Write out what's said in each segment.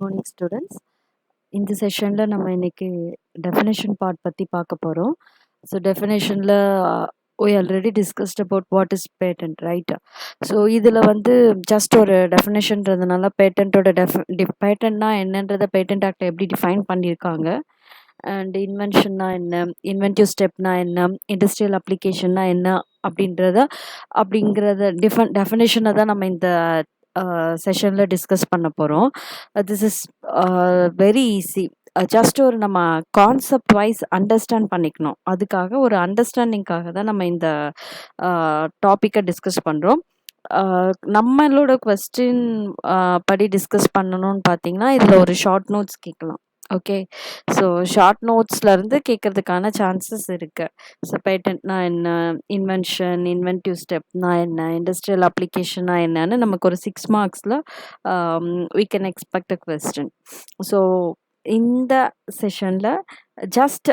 Morning students. இந்த செஷனில் நம்ம இன்னைக்கு டெஃபினேஷன் பார்ட் பற்றி பார்க்க போகிறோம். ஸோ டெஃபினேஷனில் we already discussed about what is patent, right? So இதில் வந்து ஜஸ்ட் ஒரு டெஃபினேஷன்றதுனால பேட்டன்ட்டோட பேட்டன்ட்னா என்னன்றதை பேட்டன்ட் ஆக்டை எப்படி டிஃபைன் பண்ணியிருக்காங்க, அண்ட் இன்வென்ஷன்னா என்ன, இன்வென்டிவ் ஸ்டெப்னா என்ன, இண்டஸ்ட்ரியல் அப்ளிகேஷன்னா என்ன அப்படிங்கிறத டெஃபினேஷனை தான் நம்ம இந்த செஷனில் டிஸ்கஸ் பண்ண போகிறோம். This is very easy. Just ஒரு நம்ம கான்செப்ட் வைஸ் அண்டர்ஸ்டாண்ட் பண்ணிக்கணும். அதுக்காக ஒரு அண்டர்ஸ்டாண்டிங்காக தான் நம்ம இந்த டாப்பிக்கை டிஸ்கஸ் பண்ணுறோம். நம்மளோட கொஸ்டின் படி டிஸ்கஸ் பண்ணணும்னு பார்த்தீங்கன்னா இதில் ஒரு ஷார்ட் நோட்ஸ் கேட்கலாம். ஓகே, ஸோ ஷார்ட் நோட்ஸ்லேருந்து கேட்கறதுக்கான சான்சஸ் இருக்குது. ஸோ பேட்டன்ட்னா என்ன, இன்வென்ஷன், இன்வென்டிவ் ஸ்டெப்னா என்ன, இண்டஸ்ட்ரியல் அப்ளிகேஷனா என்னன்னு நமக்கு ஒரு 6 மார்க்ஸில் we can expect a question. So இந்த செஷனில் ஜஸ்ட்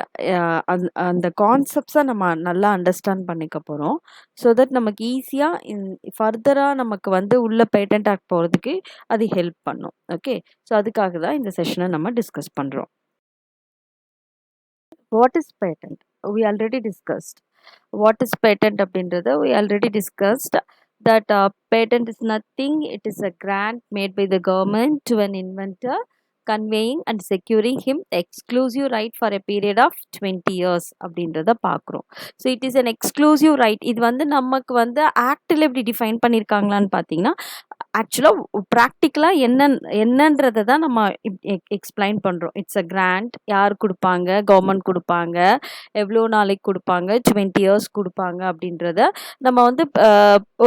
அந்த கான்செப்ட்ஸை நம்ம நல்லா அண்டர்ஸ்டாண்ட் பண்ணிக்க போகிறோம். ஸோ தட் நமக்கு ஈஸியாக ஃபர்தராக நமக்கு வந்து உள்ள பேட்டன்ட் ஆக்ட் போகிறதுக்கு அது ஹெல்ப் பண்ணும். ஓகே, ஸோ அதுக்காக தான் இந்த செஷனை நம்ம டிஸ்கஸ் பண்ணுறோம். What is patent? we already discussed. What is patent அப்படின்றத we already discussed that patent is nothing. It is a grant made by the government to an inventor conveying and securing him exclusive right for a period of 20 years அப்படின்றத பார்க்குறோம். So it is an exclusive right. இது வந்து நமக்கு வந்து ஆக்டில் எப்படி define பண்ணியிருக்காங்களான்னு பார்த்தீங்கன்னா, ஆக்சுவலாக ப்ராக்டிக்கலாக என்னன்றதை தான் நம்ம எக்ஸ்பிளைன் பண்ணுறோம். It's a grant. யார் கொடுப்பாங்க? கவர்மெண்ட் கொடுப்பாங்க. எவ்வளோ நாளைக்கு கொடுப்பாங்க? 20 இயர்ஸ் கொடுப்பாங்க அப்படின்றத நம்ம வந்து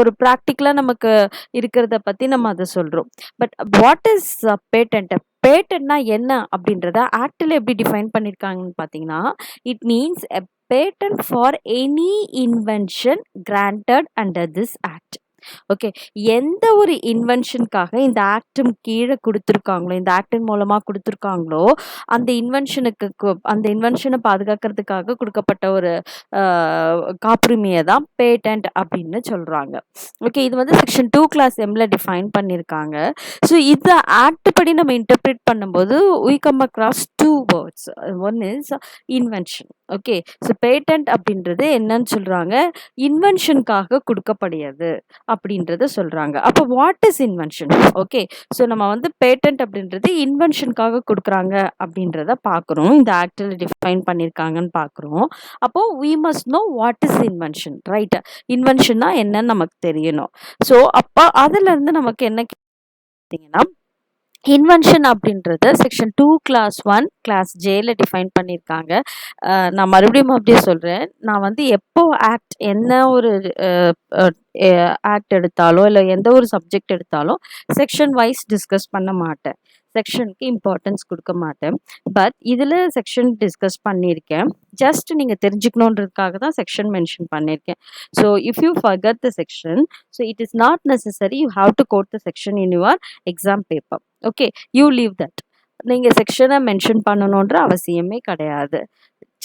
ஒரு ப்ராக்டிக்கலாக நமக்கு இருக்கிறத பற்றி நம்ம அதை சொல்கிறோம். But what is patent? பேட்டன்ட்னா என்ன அப்படின்றத ஆக்டில் எப்படி டிஃபைன் பண்ணியிருக்காங்கன்னு பார்த்தீங்கன்னா, it means a patent for any invention granted under this act. Okay, எந்த ஒரு இன்வென்ஷனுக்காக இந்த ஆக்டும் கீழே கொடுத்துருக்காங்களோ, இந்த ஆக்டின் மூலமாக கொடுத்துருக்காங்களோ, அந்த இன்வென்ஷனை பாதுகாக்கிறதுக்காக கொடுக்கப்பட்ட ஒரு காப்புரிமையை தான் பேட்டன்ட் அப்படின்னு சொல்கிறாங்க. ஓகே, இது வந்து செக்ஷன் 2 கிளாஸ் எம்ல டிஃபைன் பண்ணியிருக்காங்க. ஸோ இந்த ஆக்ட் படி நம்ம இன்டர்பிரேட் பண்ணும்போது we come across 2 words. One is invention. Okay, so patent அப்படின்றது என்னன்னு சொல்கிறாங்க, இன்வென்ஷனுக்காக கொடுக்கப்படுகிறது அப்படின்றத சொல்கிறாங்க. அப்போ what is invention? Okay, so நம்ம வந்து பேட்டன்ட் அப்படின்றது இன்வென்ஷனுக்காக கொடுக்குறாங்க அப்படின்றத பார்க்குறோம். இந்த ஆக்டில் டிஃபைன் பண்ணியிருக்காங்கன்னு பார்க்குறோம். அப்போது we must know what is invention, right? இன்வென்ஷன்னா என்னன்னு நமக்கு தெரியணும். ஸோ அப்போ அதுலேருந்து நமக்கு என்ன பார்த்தீங்கன்னா, இன்வென்ஷன் அப்படின்றத செக்ஷன் 2 கிளாஸ் 1 கிளாஸ் ஜேல டிஃபைன் பண்ணியிருக்காங்க. நான் மறுபடியும் அப்படியே சொல்கிறேன். நான் வந்து எப்போ ஆக்ட் என்ன ஒரு ஆக்ட் எடுத்தாலும் இல்லை எந்த ஒரு சப்ஜெக்ட் எடுத்தாலும் செக்ஷன் வைஸ் டிஸ்கஸ் பண்ண மாட்டேன். செக்ஷனுக்கு இம்பார்ட்டன்ஸ் கொடுக்க மாட்டேன். பட் இதில் செக்ஷன் டிஸ்கஸ் பண்ணியிருக்கேன். ஜஸ்ட் நீங்கள் தெரிஞ்சுக்கணுன்றதுக்காக தான் செக்ஷன் மென்ஷன் பண்ணியிருக்கேன். So if you forget the section, so it is not necessary you have to quote the section in your exam paper. Okay, you leave that. நீங்கள் செக்ஷனை mention பண்ணணுன்ற அவசியமே கிடையாது.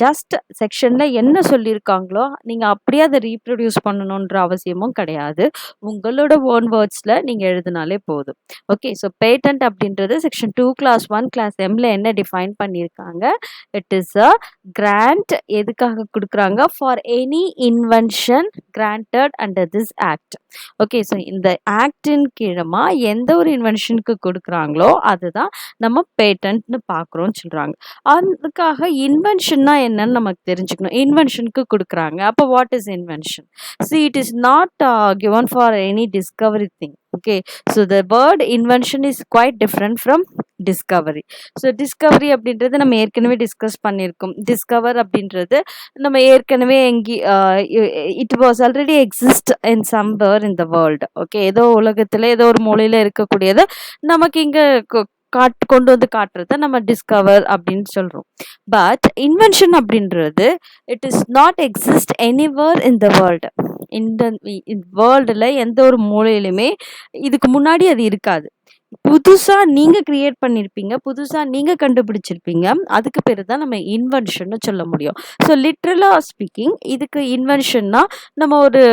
Just செக்ஷனில் என்ன சொல்லியிருக்காங்களோ நீங்கள் அப்படியே அதை ரீப்ரொடியூஸ் பண்ணணுன்ற அவசியமும் கிடையாது. உங்களோட ஓன் வேர்ட்ஸில் நீங்கள் எழுதினாலே போதும். ஓகே, ஸோ பேட்டன்ட் அப்படின்றது செக்ஷன் 2 கிளாஸ் 1 கிளாஸ் எம்ல என்ன டிஃபைன் பண்ணியிருக்காங்க, இட் இஸ் அ கிராண்ட். எதுக்காக கொடுக்குறாங்க? For any invention granted under this act. Okay, so இந்த ஆக்டின் கீழமா எந்த ஒரு இன்வென்ஷனுக்கு கொடுக்குறாங்களோ அதுதான் நம்ம பேட்டன்ட்னு பார்க்குறோன்னு சொல்கிறாங்க. அதுக்காக இன்வென்ஷன்னா என்னன்னு நமக்கு தெரிஞ்சுக்கணும். இன்வென்ஷனுக்கு கொடுக்குறாங்க. அப்போ what is invention? See, it is not given for any discovery thing. Okay, so the word invention is quite different from discovery. So discovery அப்படின்றது நம்ம ஏற்கனவே டிஸ்கஸ் பண்ணியிருக்கோம். டிஸ்கவர் அப்படின்றது நம்ம ஏற்கனவே it was already exist in somewhere in the world. Okay, ஏதோ உலகத்தில் ஏதோ ஒரு மூலையில் இருக்கக்கூடியதை நமக்கு இங்கே கொண்டு வந்து காட்டுறத நம்ம டிஸ்கவர் அப்படின்னு சொல்கிறோம். பட் இன்வென்ஷன் அப்படின்றது it is not exist anywhere in the world. இந்த வேர்ல்டில் எந்த ஒரு மூலையிலுமே இதுக்கு முன்னாடி அது இருக்காது. புதுசா நீங்க கிரியேட் பண்ணியிருப்பீங்க. புதுசா நீங்க கண்டுபிடிச்சிருப்பீங்க. அதுக்கு பேரு தான் நம்ம இன்வென்ஷன்னு சொல்ல முடியும். ஸோ லிட்ரலா ஸ்பீக்கிங் இதுக்கு இன்வென்ஷன்னா நம்ம ஒரு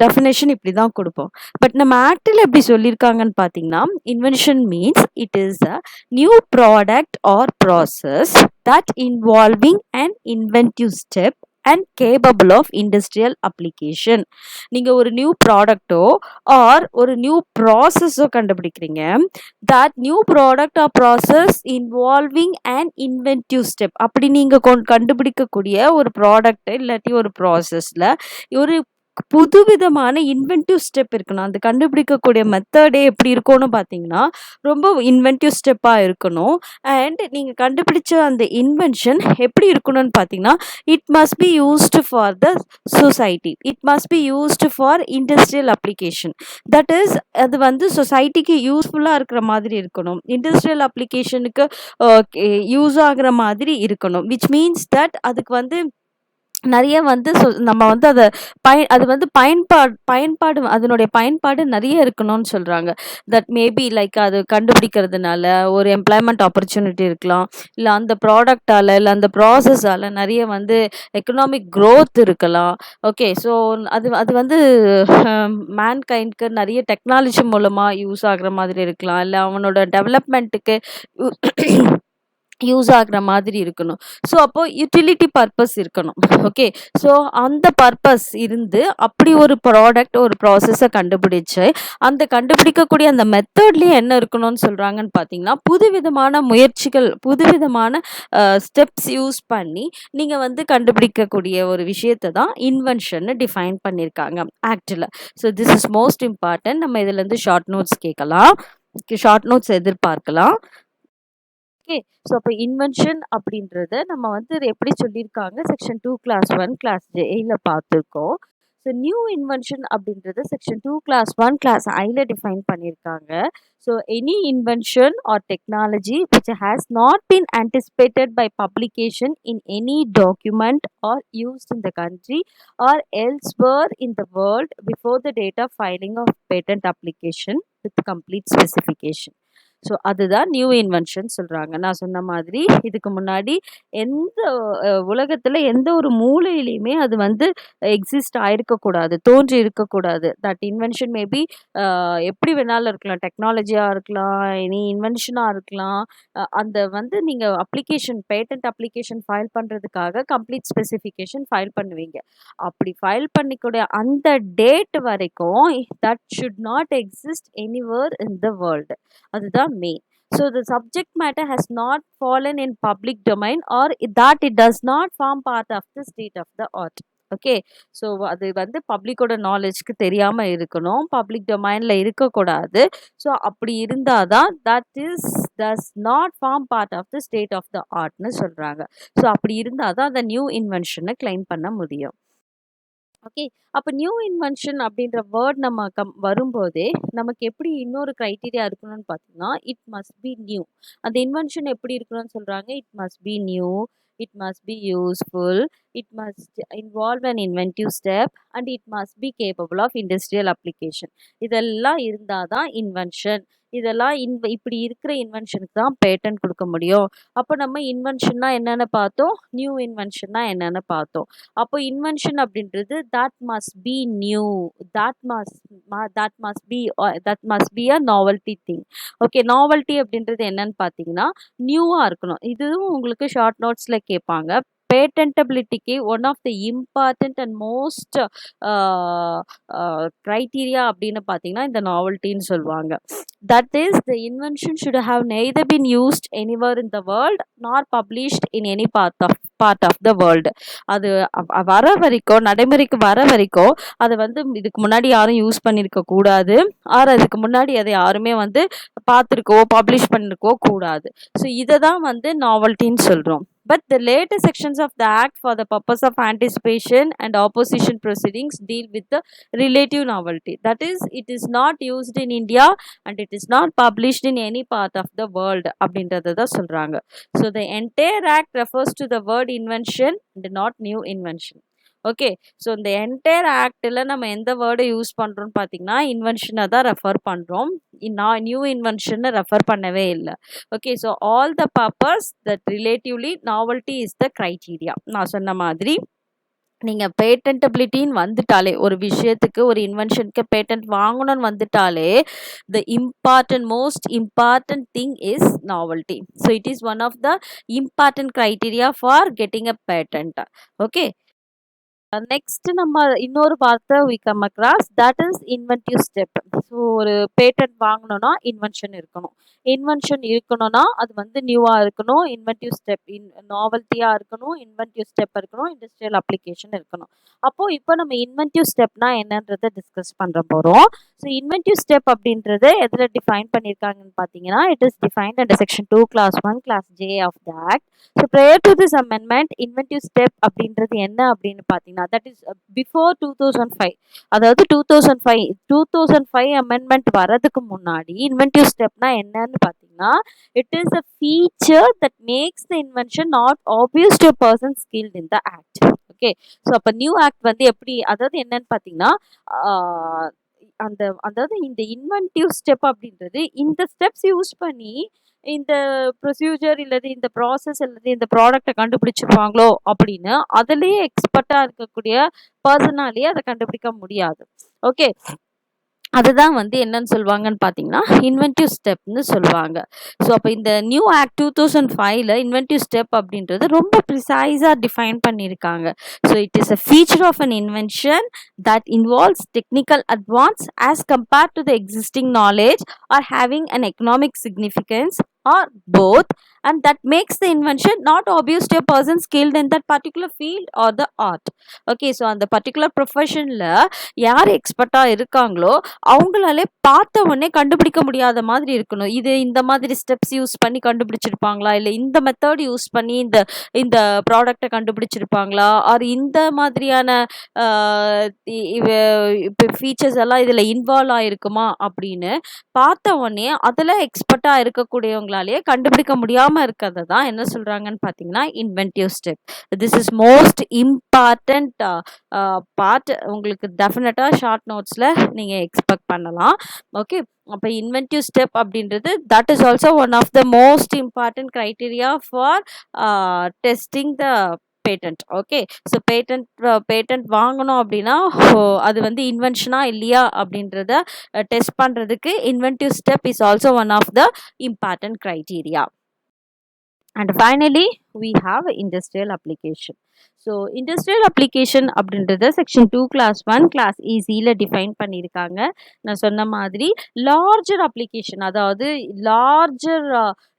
டெஃபினிஷன் இப்படி தான் குடுப்போம். பட் நம்ம ஆக்ட்ல எப்படி சொல்லியிருக்காங்கன்னு பார்த்தீங்கன்னா, invention means it is a new product or process that involving an inventive step and capable of industrial application. நீங்க ஒரு நியூ ப்ராடக்ட்டோ ஆர் ஒரு நியூ ப்ராசஸோ கண்டுபிடிக்கிறீங்க. That new product or process involving and inventive step அப்படி நீங்க கண்டுபிடிக்கக்கூடிய ஒரு ப்ராடக்ட் இல்லாட்டி ஒரு ப்ராசஸ்ல ஒரு புதுவிதமான இன்வென்டிவ் ஸ்டெப் இருக்கணும். அது கண்டுபிடிக்கக்கூடிய மெத்தடே எப்படி இருக்கும்னு பார்த்தீங்கன்னா, ரொம்ப இன்வென்டிவ் ஸ்டெப்பா இருக்கணும். அண்ட் நீங்க கண்டுபிடிச்ச அந்த இன்வென்ஷன் எப்படி இருக்கணும்னு பார்த்தீங்கன்னா, it must B used for the society. It must B used for industrial application. That is அது வந்து சொசைட்டிக்கு யூஸ்ஃபுல்லா இருக்கிற மாதிரி இருக்கணும். இண்டஸ்ட்ரியல் அப்ளிகேஷனுக்கு யூஸ் ஆகுற மாதிரி இருக்கணும். விச் மீன்ஸ் தட் அதுக்கு வந்து நெறைய வந்து நம்ம வந்து அது வந்து பயன்பாடு அதனுடைய பயன்பாடு நெறைய இருக்கணும்னு சொல்றாங்க. தட் மேபி லைக் அது கண்டுபிடிக்கிறதுனால ஒரு எம்ப்ளாய்மென்ட் ஆப்பர்ச்சுனிட்டி இருக்கலாம். இல்ல அந்த ப்ராடக்ட்டால, இல்ல அந்த ப்ராசஸால நெறைய வந்து எக்கனாமிக் குரோத் இருக்கலாம். ஓகே. ஸோ அது அது வந்து மேன்கைண்ட்க்கு நெறைய டெக்னாலஜி மூலமா யூஸ் ஆகுற மாதிரி இருக்கலாம். இல்ல அவனோட டெவலப்மென்ட்க்கு யூஸ் ஆகுற மாதிரி இருக்கணும். ஸோ அப்போ யுட்டிலிட்டி பர்ப்பஸ் இருக்கணும். ஓகே. ஸோ அந்த பர்ப்பஸ் இருந்து அப்படி ஒரு ப்ராடக்ட் ஒரு ப்ராசஸ கண்டுபிடிச்சு, அந்த கண்டுபிடிக்கக்கூடிய அந்த மெத்தட்லயே என்ன இருக்கணும்னு சொல்றாங்கன்னு பார்த்தீங்கன்னா, புதுவிதமான முயற்சிகள், புதுவிதமான ஸ்டெப்ஸ் யூஸ் பண்ணி நீங்க வந்து கண்டுபிடிக்கக்கூடிய ஒரு விஷயத்த தான் இன்வென்ஷன்னு டிஃபைன் பண்ணியிருக்காங்க ஆக்ட்ல. So this is most important. நம்ம இதுலேருந்து ஷார்ட் நோட்ஸ் கேட்கலாம். ஷார்ட் நோட்ஸ் எதிர்பார்க்கலாம். ஓகே. ஸோ அப்போ இன்வென்ஷன் அப்படின்றத நம்ம வந்து எப்படி சொல்லியிருக்காங்க செக்ஷன் 2 கிளாஸ் 1 கிளாஸ் ஜேல பார்த்துருக்கோம். ஸோ நியூ இன்வென்ஷன் அப்படின்றது செக்ஷன் 2 கிளாஸ் 1 கிளாஸ் ஐல டிஃபைன் பண்ணியிருக்காங்க. So any invention R technology which has not been anticipated by publication in any document or used in the country or elsewhere in the world before the date of filing of patent application with complete specification. So அதுதான் new invention சொல்றாங்க. நான் சொன்ன மாதிரி இதுக்கு முன்னாடி எந்த உலகத்துல எந்த ஒரு மூலையிலயுமே அது வந்து எக்ஸிஸ்ட் ஆயிருக்கக்கூடாது. தோன்றி இருக்கக்கூடாது. தட் இன்வென்ஷன் மேபி எப்படி வேணாலும் இருக்கலாம். டெக்னாலஜியா இருக்கலாம், எனி இன்வென்ஷனா இருக்கலாம். அந்த வந்து நீங்க பேட்டன்ட் அப்ளிகேஷன் ஃபைல் பண்றதுக்காக கம்ப்ளீட் ஸ்பெசிஃபிகேஷன் ஃபைல் பண்ணுவீங்க. அப்படி ஃபைல் பண்ணிக்கூடிய அந்த டேட் வரைக்கும் that should not exist anywhere in the world. அதுதான் main. So the subject matter has not fallen in public domain or that it does not form part of the state of the art. Okay. So அது வந்து பப்ளிக்கோட நாலேஜ்க்கு தெரியாம இருக்கணும். Public டொமைன்ல இருக்கக்கூடாது. So அப்படி இருந்தாதான் that is does not form part of the state of the ஆர்ட்னு சொல்றாங்க. So அப்படி இருந்தாதான் அந்த நியூ இன்வென்ஷனை கிளைம் பண்ண முடியும். ஓகே. அப்ப நியூ இன்வென்ஷன் அப்படின்ற வேர்ட் நம்ம வரும்போதே, நமக்கு எப்படி இன்னொரு கிரைட்டீரியா இருக்கணும்னு பார்த்தீங்கன்னா, இட் மஸ்ட் பி நியூ. அந்த இன்வென்ஷன் எப்படி இருக்கணும்னு சொல்றாங்க? It must be new, it must be useful, it must involve an inventive step and it must be capable of industrial application. இதெல்லாம் இருந்தா தான் இன்வென்ஷன். இதெல்லாம் இப்படி இருக்கிற இன்வென்ஷனுக்கு தான் பேட்டன்ட் குடுக்க முடியும். அப்போ நம்ம இன்வென்ஷன்னா என்னன்னு பார்த்தோம். நியூ இன்வென்ஷன்னா என்னன்னு பார்த்தோம். அப்போ இன்வென்ஷன் அப்படின்றது that must be new, that must be a novelty thing. Okay. Novelty அப்படின்றது என்னன்னு பார்த்தீங்கன்னா, நியூவா இருக்கணும். இதுவும் உங்களுக்கு ஷார்ட் நோட்ஸ்ல கேட்பாங்க. பேட்டன்டபிலிட்டிக்கு one of the important and most criteria அப்படின்னு பார்த்தீங்கன்னா, இந்த நாவல்ட்டின்னு சொல்லுவாங்க. That is the invention should have neither been used anywhere in the world nor published in any part of the world. அது வர வரைக்கும், நடைமுறைக்கு வர வரைக்கும் அதை வந்து இதுக்கு முன்னாடி யாரும் யூஸ் பண்ணியிருக்க கூடாது. ஆர் அதுக்கு முன்னாடி அதை யாருமே வந்து பார்த்துருக்கவோ பப்ளிஷ் பண்ணிருக்கவோ கூடாது. ஸோ இதை தான் வந்து நாவல்ட்டின்னு சொல்கிறோம். But the later sections of the Act for the purpose of anticipation and opposition proceedings deal with the relative novelty. That is, it is not used in India and it is not published in any part of the world. அப்படின்றத தான் சொல்றாங்க. So the entire Act refers to the word invention and not new invention. Okay. So இந்த entire ஆக்ட்ல நம்ம எந்த வேர்ட use பண்றோம்னு பார்த்தீங்கன்னா, இன்வென்ஷன தான் refer பண்றோம். நான் நியூ இன்வென்ஷன ரெஃபர் பண்ணவே இல்ல. Okay. So all the purpose that relatively novelty is the criteria. நான் சொன்ன மாதிரி நீங்க பேட்டன்டபிலிட்டின்னு வந்துட்டாலே, ஒரு விஷயத்துக்கு ஒரு இன்வென்ஷனுக்கு பேட்டன்ட் வாங்கணும்னு வந்துட்டாலே, the most important thing is novelty. So it is one of the important criteria for getting a patent. Okay. Next நம்ம இன்னொரு வார்த்தை we come across that is inventive step. So ஒரு பேட்டன்ட் வாங்கணும்னா இன்வென்ஷன் இருக்கணும். Invention இருக்கணும்னா அது வந்து நியூவா இருக்கணும். இன்வென்டிவ் ஸ்டெப் நாவல்ட்டியா இருக்கணும். இன்வென்டிவ் ஸ்டெப் இருக்கணும். இண்டஸ்ட்ரியல் அப்ளிகேஷன் இருக்கணும். அப்போ இப்போ நம்ம இன்வென்டிவ் ஸ்டெப்னா என்னன்றதை டிஸ்கஸ் பண்ற போறோம். ஸோ இன்வென்டிவ் ஸ்டெப் அப்படின்றது எதுல டிஃபைன் பண்ணியிருக்காங்கன்னு பார்த்தீங்கன்னா, it is defined under section 2 clause 1 clause J of the act. So prior to this amendment inventive step அப்படின்றது என்ன அப்படின்னு பார்த்தீங்கன்னா, தட் இஸ் பிஃபோர் 2005. அதாவது 2005 அமெண்ட்மெண்ட் வரதுக்கு முன்னாடி இன்வென்டிவ் ஸ்டெப்னா என்னன்னு பார்த்தீங்கன்னா, it is a feature that makes the invention not obvious to person skilled in the act. Okay. So அப்போ நியூ ஆக்ட் வந்து எப்படி, அதாவது என்னன்னு பார்த்தீங்கன்னா, அதாவது இந்த இன்வென்டிவ் ஸ்டெப் அப்படின்றது இந்த ஸ்டெப்ஸ் யூஸ் பண்ணி இந்த ப்ரொசீஜர் இல்லது இந்த ப்ராசஸ் அல்லது இந்த ப்ராடக்ட்டை கண்டுபிடிச்சிருவாங்களோ அப்படின்னு அதுலயே எக்ஸ்பர்ட்டா இருக்கக்கூடிய பர்சனாலேயே அதை கண்டுபிடிக்க முடியாது. ஓகே. அதுதான் வந்து என்னன்னு சொல்லுவாங்கன்னு பார்த்தீங்கன்னா, இன்வென்டிவ் ஸ்டெப்னு சொல்லுவாங்க. ஸோ அப்போ இந்த நியூ ஆக்ட் 2005ல இன்வென்டிவ் ஸ்டெப் அப்படின்றது ரொம்ப ப்ரிசைஸாக டிஃபைன் பண்ணியிருக்காங்க. So it is a feature of an invention that involves technical advance as compared to the existing knowledge or having an economic significance or both, and that makes the invention not obvious to a person skilled in that particular field or the art. Okay. So அந்த particular ப்ரொஃபஷனில் யார் எக்ஸ்பர்ட்டாக இருக்காங்களோ அவங்களாலே பார்த்த உடனே கண்டுபிடிக்க முடியாத மாதிரி இருக்கணும். இது இந்த மாதிரி ஸ்டெப்ஸ் யூஸ் பண்ணி கண்டுபிடிச்சிருப்பாங்களா, இல்லை இந்த மெத்தட் யூஸ் பண்ணி இந்த இந்த ப்ராடக்டை கண்டுபிடிச்சிருப்பாங்களா, ஆர் இந்த மாதிரியான இப்போ ஃபீச்சர்ஸ் எல்லாம் இதில் இன்வால்வ் ஆகிருக்குமா அப்படின்னு பார்த்த உடனே அதில் எக்ஸ்பர்ட்டாக இருக்கக்கூடியவங்களாலேயே கண்டுபிடிக்க முடியாமல் இருக்கிறத தான் என்ன சொல்கிறாங்கன்னு பார்த்தீங்கன்னா inventive step. This is most important part. உங்களுக்கு டெஃபினட்டாக ஷார்ட் நோட்ஸில் நீங்கள் எக்ஸ்பெக்ட் பண்ணலாம். ஓகே. அப்போ இன்வென்டிவ் ஸ்டெப் அப்படின்றது that is also one of the most important criteria for testing the patent. Okay. So patent வாங்கணும் அப்படின்னா அது வந்து இன்வென்ஷனா இல்லையா அப்படின்றத டெஸ்ட் பண்ணுறதுக்கு inventive step is also one of the important criteria. And finally we have industrial application. So industrial application அப்படின்றத section 2 clause 1 class ஈஸியில் டிஃபைன் பண்ணியிருக்காங்க. நான் சொன்ன மாதிரி லார்ஜர் அப்ளிகேஷன், அதாவது larger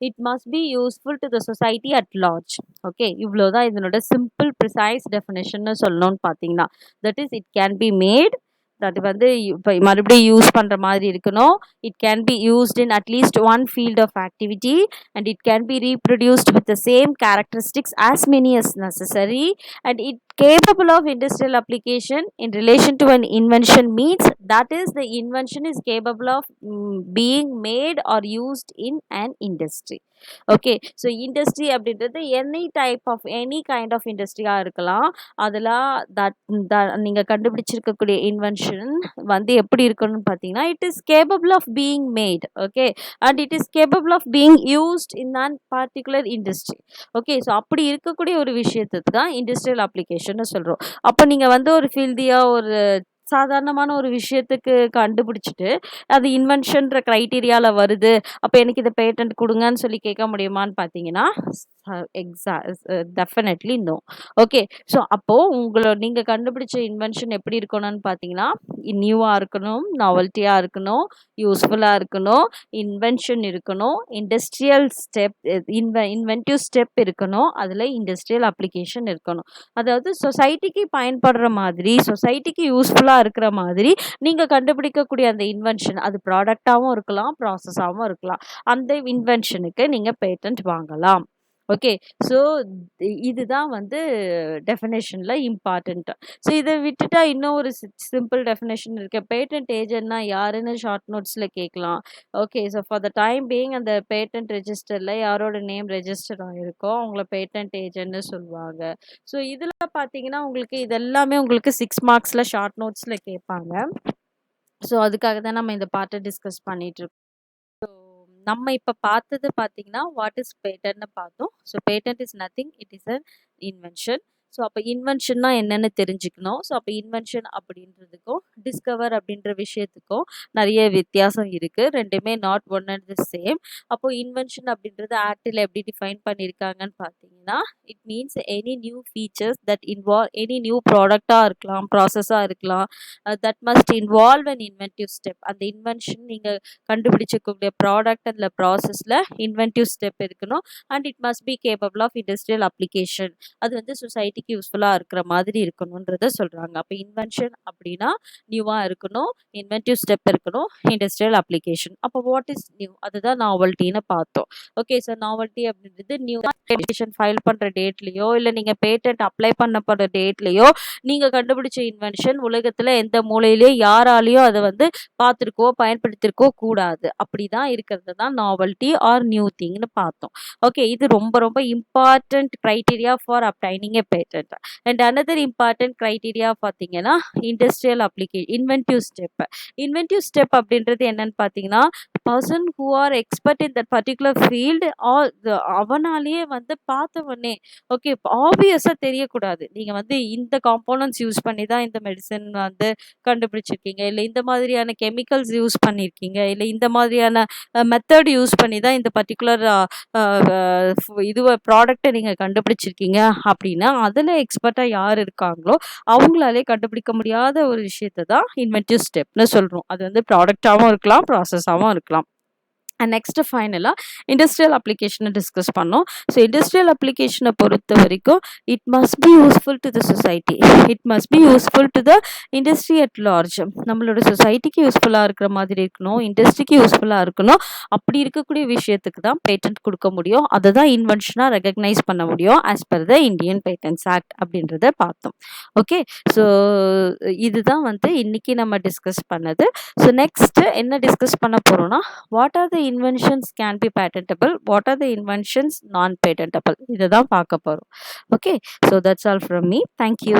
it must be useful to the society at large. Okay. இவ்வளோதான் இதனோட simple precise டெஃபினேஷன்னு சொல்லணும்னு பார்த்தீங்கன்னா, that is it can be made, அது வந்து இப்போ மறுபடியும் யூஸ் பண்ணுற மாதிரி இருக்கணும். It can be used in at least one field of activity and it can be reproduced with the same characteristics as many as necessary, and it capable of industrial application in relation to an invention means that is the invention is capable of being made or used in an industry. Okay. So industry அப்படின்றது any kind of இண்டஸ்ட்ரியாக இருக்கலாம். அதில் நீங்கள் கண்டுபிடிச்சிருக்கக்கூடிய invention வந்து எப்படி இருக்கணும்னு பார்த்தீங்கன்னா, it is capable of being made. Okay. And it is capable of being used in an particular industry. Okay. So அப்படி இருக்கக்கூடிய ஒரு விஷயத்துக்கு தான் இண்டஸ்ட்ரியல் அப்ளிகேஷன்னு சொல்கிறோம். அப்போ நீங்கள் வந்து ஒரு ஃபீல்டியாக ஒரு சாதாரணமான ஒரு விஷயத்துக்கு கண்டுபிடிச்சிட்டு அது இன்வென்ஷன்ற க்ரைட்டீரியாவில் வருது, அப்போ எனக்கு இதை பேட்டன்ட் கொடுங்கன்னு சொல்லி கேட்க முடியுமான்னு பார்த்தீங்கன்னா டெஃபினெட்லி நோ. ஓகே. ஸோ அப்போது நீங்கள் கண்டுபிடிச்ச இன்வென்ஷன் எப்படி இருக்கணும்னு பார்த்தீங்கன்னா, நியூவாக இருக்கணும், நாவல்ட்டியாக இருக்கணும், யூஸ்ஃபுல்லாக இருக்கணும், இன்வென்ஷன் இருக்கணும், இண்டஸ்ட்ரியல் ஸ்டெப் இன்வென்டிவ் ஸ்டெப் இருக்கணும், அதில் இண்டஸ்ட்ரியல் அப்ளிகேஷன் இருக்கணும். அதாவது சொசைட்டிக்கு பயன்படுற மாதிரி, சொசைட்டிக்கு யூஸ்ஃபுல்லாக இருக்கிற மாதிரி நீங்கள் கண்டுபிடிக்கக்கூடிய அந்த இன்வென்ஷன் அது ப்ராடக்டாகவும் இருக்கலாம், ப்ராசஸாகவும் இருக்கலாம். அந்த இன்வென்ஷனுக்கு நீங்கள் பேட்டன்ட் வாங்கலாம். ஓகே. ஸோ இதுதான் வந்து டெஃபினேஷன்ல இம்பார்ட்டன்ட். ஸோ இத விட்டுட்டா இன்னும் ஒரு சிம்பிள் டெஃபினேஷன் இருக்கு. பேட்டன்ட் ஏஜென்ட்னா யாருன்னு ஷார்ட் நோட்ஸ்ல கேட்கலாம். Okay. So for the time being அந்த பேட்டன்ட் ரெஜிஸ்டர்ல யாரோட நேம் ரெஜிஸ்டர் ஆயிருக்கோ, அவங்கள பேட்டன்ட் ஏஜென்ட்ன்னு சொல்லுவாங்க. ஸோ இதுல பார்த்தீங்கன்னா, உங்களுக்கு இது எல்லாமே உங்களுக்கு 6 மார்க்ஸ்ல ஷார்ட் நோட்ஸ்ல கேட்பாங்க. ஸோ அதுக்காக தான் நம்ம இந்த பார்ட்ட டிஸ்கஸ் பண்ணிட்டு இருக்கோம். நம்ம இப்ப பார்த்தது பார்த்தீங்கன்னா, வாட் இஸ் பேட்டன்ட்ன்னு பார்த்தோம். So patent is nothing. It is an invention. So அப்ப இன்வென்ஷன்னா என்னன்னு தெரிஞ்சுக்கணும். ஸோ அப்ப இன்வென்ஷன் அப்படின்றதுக்கும், டிஸ்கவர் அப்படின்ற விஷயத்துக்கும் நெறைய வித்தியாசம் இருக்கு. 2மே not one and the same. அப்போ இன்வென்ஷன் அப்படின்றது ஆக்ட்ல எப்படி டிஃபைன் பண்ணியிருக்காங்கன்னு பார்த்தீங்கன்னா, it means any new features that involve any new ப்ராடக்ட்டா இருக்கலாம், ப்ராசஸா இருக்கலாம். That must involve an inventive step. அந்த இன்வென்ஷன் நீங்க கண்டுபிடிச்சிக்கக்கூடிய ப்ராடக்ட் அதில் ப்ராசஸில் இன்வென்டிவ் ஸ்டெப் இருக்கணும். And it must be capable of industrial application. அது வந்து சொசைட்டிக்கு யூஸ்ஃபுல்லாக இருக்கிற மாதிரி இருக்கணுன்றத சொல்கிறாங்க. அப்போ இன்வென்ஷன் அப்படின்னா நியூவாக இருக்கணும், இன்வென்டிவ் ஸ்டெப் இருக்கணும், இண்டஸ்ட்ரியல் அப்ளிகேஷன். அப்போ வாட் இஸ் நியூ? அதுதான் நாவல்ட்டின்னு பார்த்தோம். ஓகே. ஸோ நாவல்ட்டி அப்படின்றது நியூ அப்ளிகேஷன் ஃபைல் பண்ணுற டேட்லேயோ இல்லை நீங்கள் பேட்டன்ட் அப்ளை பண்ணப்படுற டேட்லேயோ நீங்கள் கண்டுபிடிச்ச இன்வென்ஷன் உலகத்தில் எந்த மூலையிலேயோ யாராலையும் அதை வந்து பார்த்துருக்கோ பயன்படுத்திருக்கோ கூடாது. அப்படிதான் இருக்கிறது தான் நாவல்ட்டி ஆர் நியூ திங்னு பார்த்தோம். ஓகே. இது ரொம்ப ரொம்ப important criteria for obtaining a patent. And another important criteria பார்த்தீங்கன்னா industrial inventive step. Inventive step அப்படின்றது என்னன்னு பார்த்தீங்கன்னா, person who are expert in that particular field or அவனாலேயே வந்து பார்த்த உடனே ஓகே ஆப்வியஸாக தெரியக்கூடாது. நீங்கள் வந்து இந்த காம்போனன்ட்ஸ் யூஸ் பண்ணி தான் இந்த மெடிசன் வந்து கண்டுபிடிச்சிருக்கீங்க, இல்லை இந்த மாதிரியான கெமிக்கல்ஸ் யூஸ் பண்ணியிருக்கீங்க, இல்லை இந்த மாதிரியான மெத்தட் யூஸ் பண்ணி தான் இந்த பர்டிகுலர் இதுவை ப்ராடக்ட்டை நீங்கள் கண்டுபிடிச்சிருக்கீங்க அப்படின்னா, அதில் எக்ஸ்பர்ட்டாக யார் இருக்காங்களோ அவங்களாலே கண்டுபிடிக்க முடியாத ஒரு விஷயத்தை தான் இன்வென்டிவ் ஸ்டெப்னு சொல்கிறோம். அது வந்து ப்ராடக்டாகவும் இருக்கலாம், ப்ராசஸாகவும் இருக்கலாம். அண்ட் நெக்ஸ்ட் ஃபைனலாக இண்டஸ்ட்ரியல் அப்ளிகேஷனை டிஸ்கஸ் பண்ணோம். ஸோ இண்டஸ்ட்ரியல் அப்ளிகேஷனை பொறுத்த வரைக்கும் it must be useful to the society. It must be useful to the industry at large. நம்மளோட சொசைட்டிக்கு யூஸ்ஃபுல்லாக இருக்கிற மாதிரி இருக்கணும், இண்டஸ்ட்ரிக்கு யூஸ்ஃபுல்லாக இருக்கணும். அப்படி இருக்கக்கூடிய விஷயத்துக்கு தான் பேட்டன்ட் கொடுக்க முடியும். அதை தான் இன்வென்ஷனாக ரெகக்னைஸ் பண்ண முடியும் as per the Indian patents act அப்படின்றத பார்த்தோம். ஓகே. ஸோ இதுதான் வந்து இன்னைக்கு நம்ம டிஸ்கஸ் பண்ணது. ஸோ நெக்ஸ்ட் என்ன டிஸ்கஸ் பண்ண போகிறோம்னா, what are the inventions can be patentable, what are the inventions non patentable, இதை தான் பார்க்க போகிறோம். Okay. So that's all from me. Thank you.